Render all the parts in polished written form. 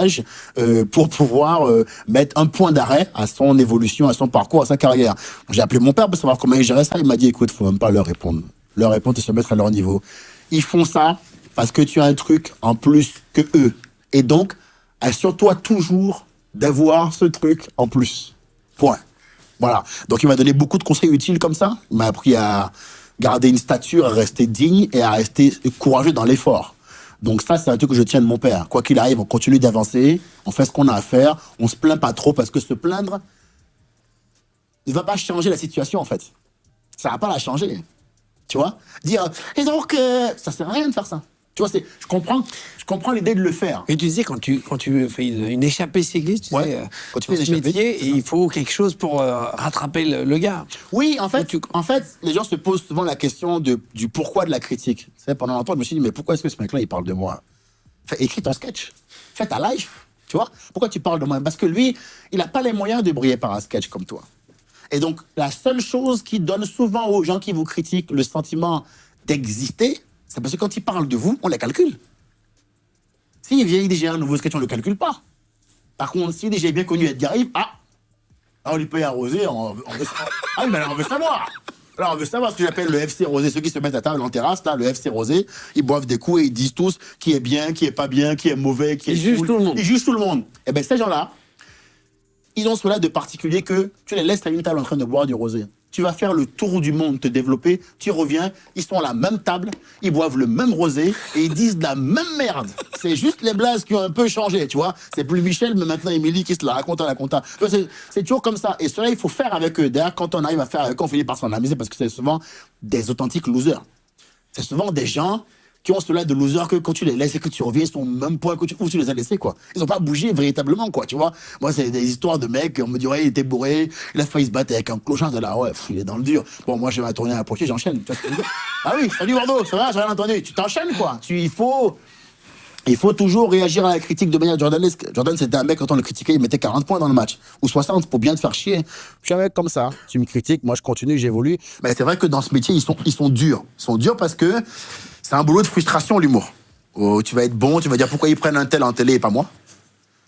âge pour pouvoir mettre un point d'arrêt à son évolution, à son parcours, à sa carrière. J'ai appelé mon père pour savoir comment il gérait ça. Il m'a dit, écoute, faut même pas leur répondre. Leur répondre et se mettre à leur niveau. Ils font ça parce que tu as un truc en plus que eux. Et donc, assure-toi toujours d'avoir ce truc en plus. Point. Voilà. Donc, il m'a donné beaucoup de conseils utiles comme ça. Il m'a appris à garder une stature, à rester digne et à rester courageux dans l'effort. Donc ça, c'est un truc que je tiens de mon père. Quoi qu'il arrive, on continue d'avancer, on fait ce qu'on a à faire, on se plaint pas trop, parce que se plaindre ne va pas changer la situation, en fait. Ça va pas la changer. Tu vois? Dire, et donc, ça sert à rien de faire ça. Tu vois, je comprends l'idée de le faire. Et tu disais, quand tu fais une échappée cycliste, tu sais, quand tu fais une ce échappée, métier, il faut quelque chose pour rattraper le gars. Oui, en fait, les gens se posent souvent la question du pourquoi de la critique. Tu sais, pendant longtemps, je me suis dit, mais pourquoi est-ce que ce mec-là, il parle de moi? Écris ton sketch, fais ta live, tu vois? Pourquoi tu parles de moi? Parce que lui, il n'a pas les moyens de briller par un sketch comme toi. Et donc, la seule chose qui donne souvent aux gens qui vous critiquent le sentiment d'exister, c'est parce que quand ils parlent de vous, on les calcule. S'il vient déjà un nouveau sketch, on ne le calcule pas. Par contre, s'il est déjà bien connu Edgar Yves, on lui paye arroser, on veut savoir. Alors, on veut savoir ce que j'appelle le FC Rosé. Ceux qui se mettent à table en terrasse, là, le FC Rosé, ils boivent des coups et ils disent tous qui est bien, qui est pas bien, qui est mauvais, qui est Ils jugent tout le monde. Ils jugent tout le monde. Et bien, ces gens-là, ils ont cela de particulier que tu les laisses à une table en train de boire du rosé. Tu vas faire le tour du monde, te développer, tu reviens, ils sont à la même table, ils boivent le même rosé et ils disent de la même merde. C'est juste les blagues qui ont un peu changé, tu vois. C'est plus Michel, mais maintenant Émilie qui se la raconte à la compta. C'est toujours comme ça. Et cela, il faut faire avec eux. D'ailleurs, quand on arrive à faire avec eux, on finit par s'en amuser parce que c'est souvent des authentiques losers. C'est souvent des gens qui ont cela de loser que quand tu les laisses et que tu reviens, ils sont au même point où tu les as laissés, quoi. Ils n'ont pas bougé véritablement, quoi, tu vois. Moi, c'est des histoires de mecs, on me dit, ouais, il était bourré, il a failli se battre avec un clochard de là, ouais, il est dans le dur. Bon, moi, je vais tourner à la prochaine, j'enchaîne. Ah oui, salut Bordeaux, ça va, j'ai rien entendu. Tu t'enchaînes, quoi. Il faut toujours réagir à la critique de manière jordanesque. Jordan, c'était un mec, quand on le critiquait, il mettait 40 points dans le match. Ou 60 pour bien te faire chier. Je suis un mec comme ça. Tu me critiques, moi je continue, j'évolue. Mais c'est vrai que dans ce métier, ils sont durs. Ils sont durs parce que c'est un boulot de frustration, l'humour. Oh, tu vas être bon, tu vas dire pourquoi ils prennent un tel en télé et pas moi.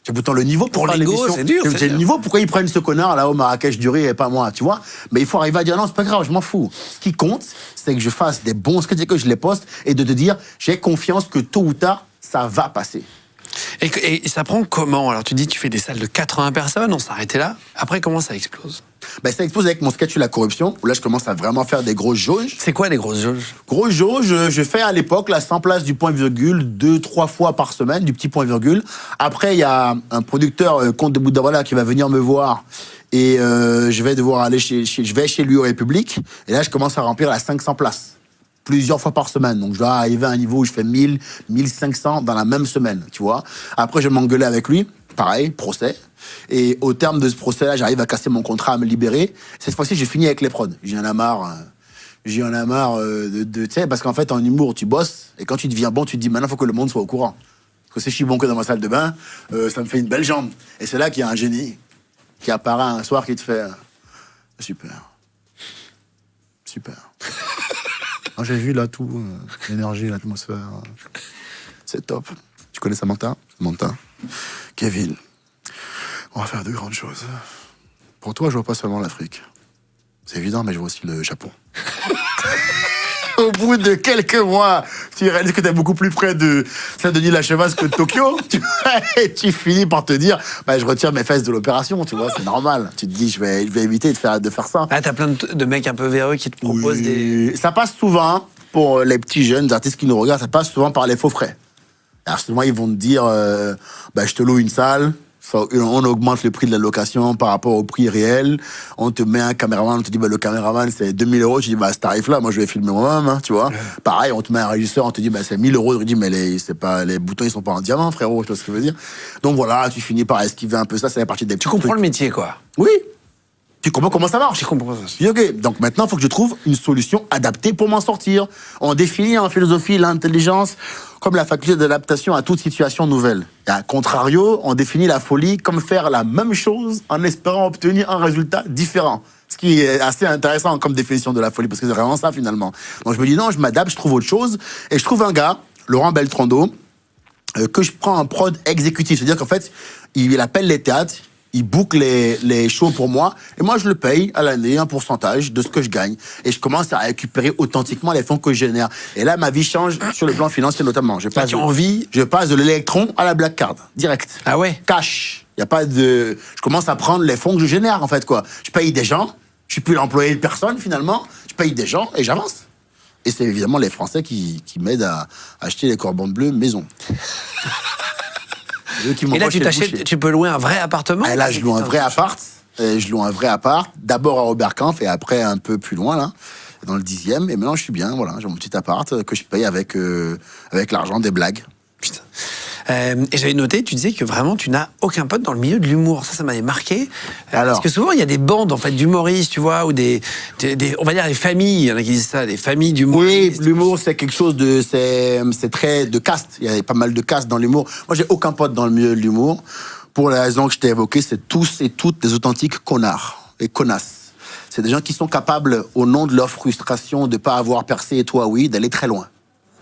J'ai pourtant le niveau pour faire l'ego, c'est dur. J'ai le niveau, pourquoi ils prennent ce connard là au Marrakech Duré et pas moi, tu vois. Mais il faut arriver à dire non, c'est pas grave, je m'en fous. Ce qui compte, c'est que je fasse des bons sketchs, que je les poste et de te dire, j'ai confiance que tôt ou tard, ça va passer. Et ça prend comment? Alors tu dis tu fais des salles de 80 personnes, on s'arrêtait là. Après, comment ça explose? Ça explose avec mon sketch sur la corruption, où là je commence à vraiment faire des grosses jauges. C'est quoi les grosses jauges? Grosses jauges, je fais à l'époque la 100 places du point-virgule 2-3 fois par semaine, du petit point-virgule. Après, il y a un producteur, Comte de Boudawala, qui va venir me voir. Et je vais devoir aller je vais chez lui au République. Et là, je commence à remplir la 500 places. Plusieurs fois par semaine. Donc, je dois arriver à un niveau où je fais 1000, 1500 dans la même semaine, tu vois. Après, je m'engueulais avec lui. Pareil, procès. Et au terme de ce procès-là, j'arrive à casser mon contrat, à me libérer. Cette fois-ci, j'ai fini avec les prods. J'en ai marre. Tu sais, parce qu'en fait, en humour, tu bosses. Et quand tu deviens bon, tu te dis, maintenant, il faut que le monde soit au courant. Parce que si je suis bon que dans ma salle de bain, ça me fait une belle jambe. Et c'est là qu'il y a un génie qui apparaît un soir qui te fait... super. Super. J'ai vu là tout, l'énergie, l'atmosphère. C'est top. Tu connais Samantha? Samantha. Kevin, on va faire de grandes choses. Pour toi, je vois pas seulement l'Afrique. C'est évident, mais je vois aussi le Japon. Au bout de quelques mois, tu réalises que tu es beaucoup plus près de Saint-Denis-la-Chevasse que de Tokyo. Et tu finis par te dire, je retire mes fesses de l'opération, tu vois, c'est normal. Tu te dis, je vais éviter de faire ça. Ah, t'as plein de mecs un peu véreux qui te proposent des... Ça passe souvent, pour les petits jeunes artistes qui nous regardent, ça passe souvent par les faux frais. Alors souvent, ils vont te dire, je te loue une salle, on augmente le prix de la location par rapport au prix réel, on te met un caméraman, on te dit, le caméraman, c'est 2000 €, tu dis, ce tarif-là, moi, je vais filmer moi-même, hein, tu vois. Pareil, on te met un régisseur, on te dit, c'est 1000 €, tu dis, mais les boutons, ils sont pas en diamant, frérot, tu vois ce que je veux dire. Donc voilà, tu finis par esquiver un peu ça, fait partie des petits Tu comprends trucs. le métier, quoi. Oui. Tu comprends comment ça marche? Je comprends ça. Je dis, ok, donc maintenant, il faut que je trouve une solution adaptée pour m'en sortir. On définit en philosophie l'intelligence comme la faculté d'adaptation à toute situation nouvelle. Et à contrario, on définit la folie comme faire la même chose en espérant obtenir un résultat différent. Ce qui est assez intéressant comme définition de la folie, parce que c'est vraiment ça, finalement. Donc je me dis, non, je m'adapte, je trouve autre chose. Et je trouve un gars, Laurent Beltrando, que je prends un prod exécutif. C'est-à-dire qu'en fait, il appelle les théâtres, il book les shows pour moi, et moi je le paye à l'année, un pourcentage de ce que je gagne. Et je commence à récupérer authentiquement les fonds que je génère. Et là, ma vie change sur le plan financier notamment. Je passe de l'électron à la black card, direct. Ah ouais? Cash. Y a pas de... Je commence à prendre les fonds que je génère, en fait, quoi. Je paye des gens, je suis plus l'employé de personne, finalement. Je paye des gens et j'avance. Et c'est évidemment les Français qui m'aident à acheter les corbeaux bleus maison. Et là, tu peux louer un vrai appartement? Et là, je loue un vrai appart. Je loue un vrai appart. D'abord à Oberkampf et après un peu plus loin, là, dans le 10e. Et maintenant, je suis bien. Voilà, j'ai mon petit appart que je paye avec l'argent des blagues. Putain. Et j'avais noté, tu disais que vraiment tu n'as aucun pote dans le milieu de l'humour. Ça m'avait marqué. Parce que souvent il y a des bandes en fait d'humoristes, tu vois, ou des on va dire des familles. Il y en a qui disent ça, des familles d'humoristes. Oui, l'humour c'est quelque chose de, c'est très de caste. Il y a pas mal de caste dans l'humour. Moi j'ai aucun pote dans le milieu de l'humour pour la raison que je t'ai évoquée. C'est tous et toutes des authentiques connards et connasses. C'est des gens qui sont capables, au nom de leur frustration de pas avoir percé et toi oui, d'aller très loin.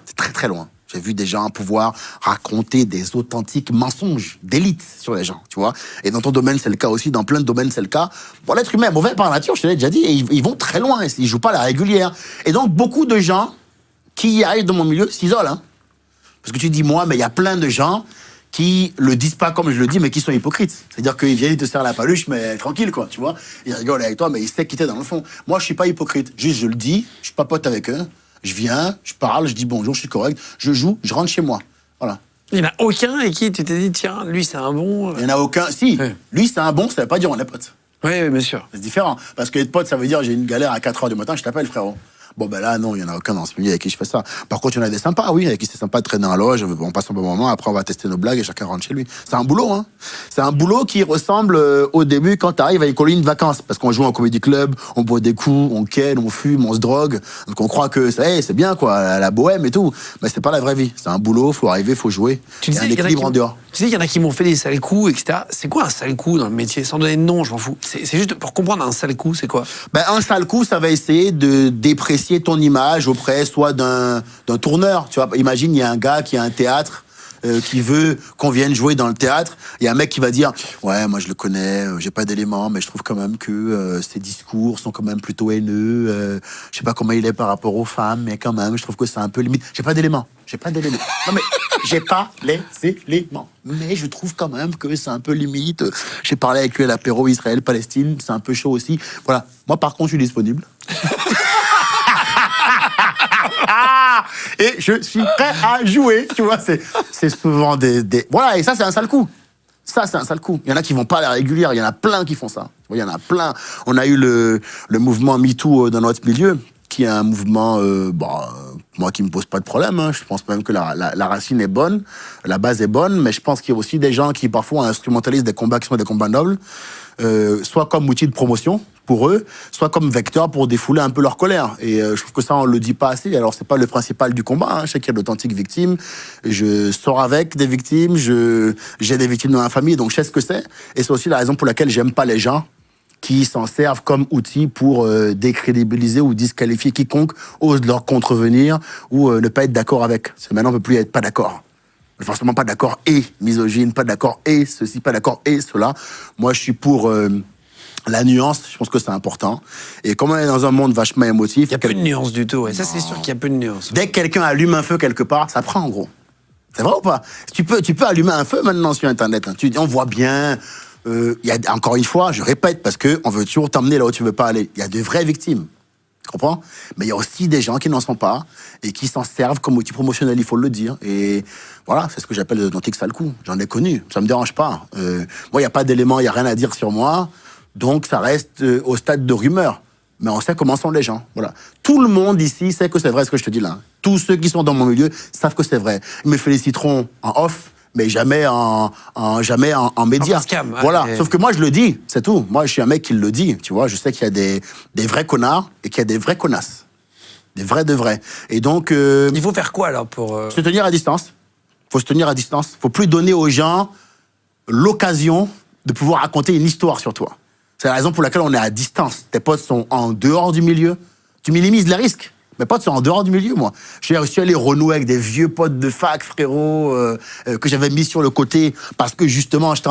C'est très très loin. J'ai vu des gens pouvoir raconter des authentiques mensonges d'élite sur les gens, tu vois. Et dans ton domaine, c'est le cas aussi. Dans plein de domaines, c'est le cas. Bon, l'être humain est mauvais par nature, je te l'ai déjà dit. Et ils vont très loin. Ils jouent pas à la régulière. Et donc, beaucoup de gens qui arrivent dans mon milieu s'isolent. Hein. Parce que tu dis moi, mais il y a plein de gens qui le disent pas comme je le dis, mais qui sont hypocrites. C'est-à-dire qu'ils viennent te serrer la paluche, mais tranquille, quoi, tu vois. Ils rigolent avec toi, mais ils savent qui t'es dans le fond. Moi, je suis pas hypocrite. Juste, je le dis, je suis pas pote avec eux. Je viens, je parle, je dis bonjour, je suis correct, je joue, je rentre chez moi. Voilà. Il n'y en a aucun avec qui tu t'es dit, tiens, lui c'est un bon. Il n'y en a aucun. Si, oui. Lui c'est un bon, ça ne veut pas dire on est potes. Oui, bien sûr. C'est différent. Parce que être pote, ça veut dire j'ai une galère à 4h du matin, je t'appelle, frérot. Bon, ben là, non, il n'y en a aucun dans ce milieu avec qui je fais ça. Par contre, il y en a des sympas, oui, avec qui c'est sympa de traîner en loge, on passe un bon moment, après on va tester nos blagues et chacun rentre chez lui. C'est un boulot, hein. C'est un boulot qui ressemble au début quand tu arrives à une colonie de vacances. Parce qu'on joue en comédie club, on boit des coups, on ken, on fume, on se drogue. Donc on croit que c'est bien, quoi, la bohème et tout. Mais c'est pas la vraie vie. C'est un boulot, faut arriver, faut jouer. Il y a un équilibre en dehors. Tu sais, il y en a qui m'ont fait des sales coups, etc. C'est quoi un sale coup dans le métier? Sans donner de nom, je m'en fous. C'est juste pour comprendre un sale coup, c'est quoi? Ben, un sale coup, ça va essayer de déprécier ton image auprès soit d'un tourneur. Tu vois, imagine, il y a un gars qui a un théâtre qui veut qu'on vienne jouer dans le théâtre. Il y a un mec qui va dire « Ouais, moi je le connais, j'ai pas d'éléments, mais je trouve quand même que ses discours sont quand même plutôt haineux. Je sais pas comment il est par rapport aux femmes, mais quand même, je trouve que c'est un peu limite. J'ai pas d'éléments. Non mais, j'ai pas les éléments. Mais je trouve quand même que c'est un peu limite. J'ai parlé avec lui à l'apéro Israël-Palestine, c'est un peu chaud aussi. Voilà. Moi, par contre, je suis disponible. Et je suis prêt à jouer, tu vois, c'est souvent des... Voilà, et ça, c'est un sale coup. Ça, c'est un sale coup. Il y en a qui vont pas à la régulière, il y en a plein qui font ça. Il y en a plein. On a eu le mouvement MeToo dans notre milieu, qui est un mouvement, moi, qui me pose pas de problème. Hein. Je pense même que la racine est bonne, la base est bonne, mais je pense qu'il y a aussi des gens qui, parfois, instrumentalisent des combats qui sont des combats nobles, soit comme outil de promotion pour eux, soit comme vecteur pour défouler un peu leur colère. Et je trouve que ça, on le dit pas assez. Alors, c'est pas le principal du combat. Hein. Je sais qu'il y a d'authentiques victimes. Je sors avec des victimes. J'ai des victimes dans la famille, donc je sais ce que c'est. Et c'est aussi la raison pour laquelle j'aime pas les gens qui s'en servent comme outil pour décrédibiliser ou disqualifier quiconque ose leur contrevenir ou ne pas être d'accord avec. Maintenant, on ne peut plus être pas d'accord. Forcément pas d'accord et misogyne, pas d'accord et ceci, pas d'accord et cela. Moi, je suis pour la nuance, je pense que c'est important. Et comme on est dans un monde vachement émotif... Il y a peu de nuance du tout, ouais. Ça, c'est sûr qu'il y a peu de nuance. Dès que quelqu'un allume un feu quelque part, ça prend en gros. C'est vrai ou pas? Tu peux allumer un feu maintenant sur Internet. Hein. On voit bien... y a, encore une fois, je répète, parce qu'on veut toujours t'emmener là où tu veux pas aller. Il y a de vraies victimes. Tu comprends? Mais il y a aussi des gens qui n'en sont pas et qui s'en servent comme outil promotionnel, il faut le dire. Et voilà, c'est ce que j'appelle les authentiques sales coups. J'en ai connu, ça me dérange pas. Moi, il n'y a pas d'éléments, il n'y a rien à dire sur moi. Donc, ça reste au stade de rumeur. Mais on sait comment sont les gens. Voilà. Tout le monde ici sait que c'est vrai ce que je te dis là. Tous ceux qui sont dans mon milieu savent que c'est vrai. Ils me féliciteront en off, mais jamais en médias. Voilà. Sauf que moi, je le dis, c'est tout. Moi, je suis un mec qui le dit. Tu vois, je sais qu'il y a des vrais connards et qu'il y a des vrais connasses. Des vrais de vrais. Et donc... il faut faire quoi, alors, pour... Se tenir à distance. Il faut se tenir à distance. Il ne faut plus donner aux gens l'occasion de pouvoir raconter une histoire sur toi. C'est la raison pour laquelle on est à distance. Tes potes sont en dehors du milieu. Tu minimises les risques. Mes potes sont en dehors du milieu, moi. J'ai réussi à aller renouer avec des vieux potes de fac, frérot, que j'avais mis sur le côté parce que justement, j'étais